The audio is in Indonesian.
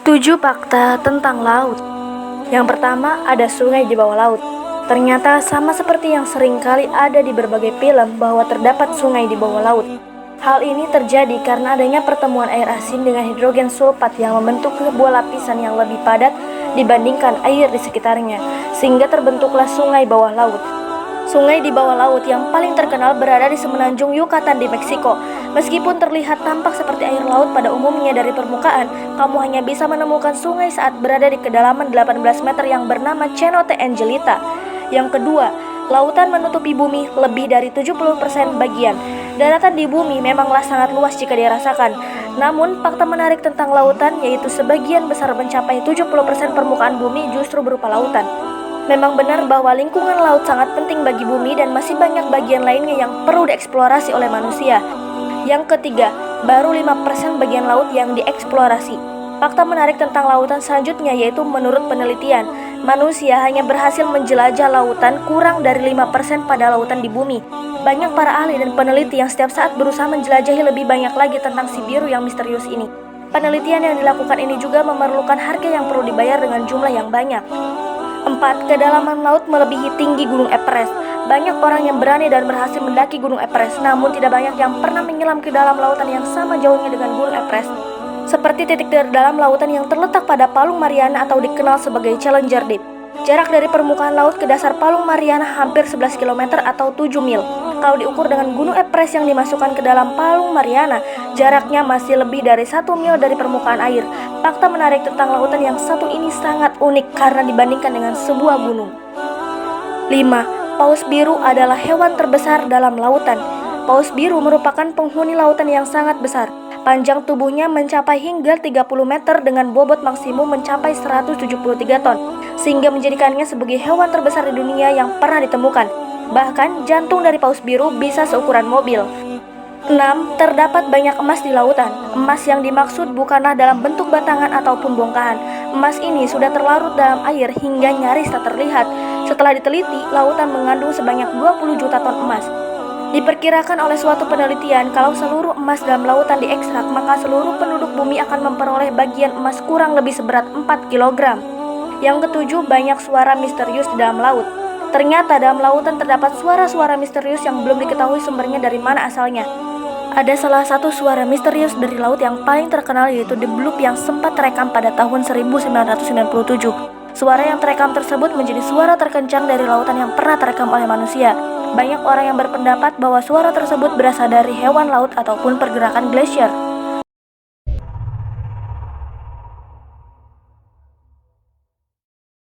7 fakta tentang laut. Yang pertama, ada sungai di bawah laut. Ternyata sama seperti yang sering kali ada di berbagai film bahwa terdapat sungai di bawah laut. Hal ini terjadi karena adanya pertemuan air asin dengan hidrogen sulfat yang membentuk sebuah lapisan yang lebih padat dibandingkan air di sekitarnya, sehingga terbentuklah sungai bawah laut. Sungai di bawah laut yang paling terkenal berada di semenanjung Yucatan di Meksiko. Meskipun terlihat tampak seperti air laut pada umumnya dari permukaan, kamu hanya bisa menemukan sungai saat berada di kedalaman 18 meter yang bernama Cenote Angelita. Yang kedua, lautan menutupi bumi lebih dari 70% bagian. Daratan di bumi memanglah sangat luas jika dirasakan. Namun, fakta menarik tentang lautan yaitu sebagian besar mencapai 70% permukaan bumi justru berupa lautan. Memang benar bahwa lingkungan laut sangat penting bagi bumi dan masih banyak bagian lainnya yang perlu dieksplorasi oleh manusia. Yang ketiga, baru 5% bagian laut yang dieksplorasi. Fakta menarik tentang lautan selanjutnya yaitu menurut penelitian, manusia hanya berhasil menjelajah lautan kurang dari 5% pada lautan di bumi. Banyak para ahli dan peneliti yang setiap saat berusaha menjelajahi lebih banyak lagi tentang si biru yang misterius ini. Penelitian yang dilakukan ini juga memerlukan harga yang perlu dibayar dengan jumlah yang banyak. 4. Kedalaman laut melebihi tinggi Gunung Everest. Banyak orang yang berani dan berhasil mendaki Gunung Everest, namun tidak banyak yang pernah menyelam ke dalam lautan yang sama jauhnya dengan Gunung Everest. Seperti titik terdalam lautan yang terletak pada Palung Mariana atau dikenal sebagai Challenger Deep. Jarak dari permukaan laut ke dasar Palung Mariana hampir 11 km atau 7 mil. Kalau diukur dengan Gunung Everest yang dimasukkan ke dalam Palung Mariana, jaraknya masih lebih dari 1 mil dari permukaan air. Fakta menarik tentang lautan yang satu ini sangat unik karena dibandingkan dengan sebuah gunung. 5. Paus biru adalah hewan terbesar dalam lautan. Paus biru merupakan penghuni lautan yang sangat besar. Panjang tubuhnya mencapai hingga 30 meter dengan bobot maksimum mencapai 173 ton, sehingga menjadikannya sebagai hewan terbesar di dunia yang pernah ditemukan. Bahkan, jantung dari paus biru bisa seukuran mobil. 6. Terdapat banyak emas di lautan. Emas yang dimaksud bukanlah dalam bentuk batangan ataupun bongkahan. Emas ini sudah terlarut dalam air hingga nyaris tak terlihat. Setelah diteliti, lautan mengandung sebanyak 20 juta ton emas. Diperkirakan oleh suatu penelitian, kalau seluruh emas dalam lautan diekstrak, maka seluruh penduduk bumi akan memperoleh bagian emas kurang lebih seberat 4 kg. Yang ketujuh, banyak suara misterius di dalam laut. Ternyata dalam lautan terdapat suara-suara misterius yang belum diketahui sumbernya dari mana asalnya. Ada salah satu suara misterius dari laut yang paling terkenal yaitu The Bloop yang sempat terekam pada tahun 1997. Suara yang terekam tersebut menjadi suara terkencang dari lautan yang pernah terekam oleh manusia. Banyak orang yang berpendapat bahwa suara tersebut berasal dari hewan laut ataupun pergerakan glasier.